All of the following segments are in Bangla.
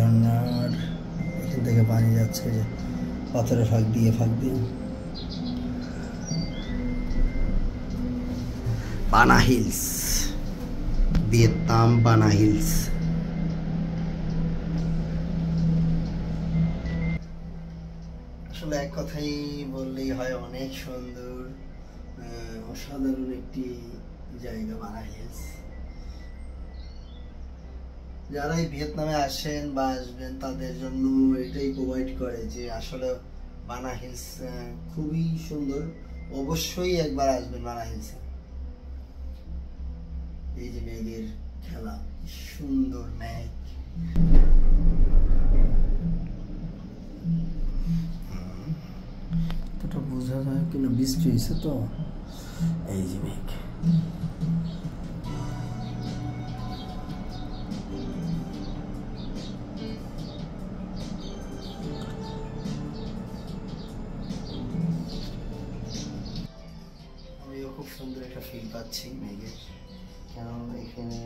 ঝর্ণার এখান থেকে পানি যাচ্ছে যে পাথরের ফাঁক দিয়ে বানা হিলস, ভিয়েতনাম বানা হিলস। আসলে এক কথাই বললেই হয়, অনেক সুন্দর অসাধারণ একটি জায়গা বানা হিলস। যারাই ভিয়েতনামে আসেন বা আসবেন তাদের জন্য এটাই প্রোভাইড করে যে আসলে বানা হিলস খুবই সুন্দর, অবশ্যই একবার আসবেন বানা হিলসে। এই যে মেঘের খেলা, সুন্দর মেঘ, এটা বোঝা যায় কিনা বৃষ্টি হয়েছে তো। এই যে মেঘ, আমিও খুব সুন্দর একটা ফিল পাচ্ছি মেঘের, কারণ এখানে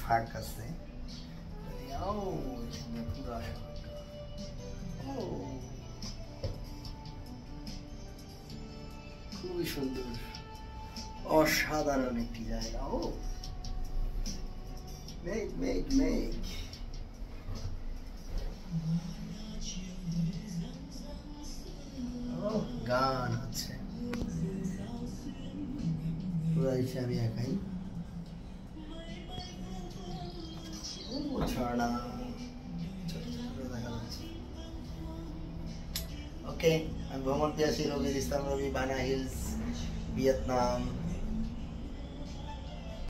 ফাঁক আছে। খুবই সুন্দর, অসাধারণ একটি জায়গা। ও মেঘ মেঘ মেঘ, গান আছে, আমি একাই। ঝর্ণা ছোট ছোট দেখা যাচ্ছে। ওকে, আমি ভ্রমণ পিয়াসী রবি ইসলাম রবি, বানা হিলস, ভিয়েতনাম।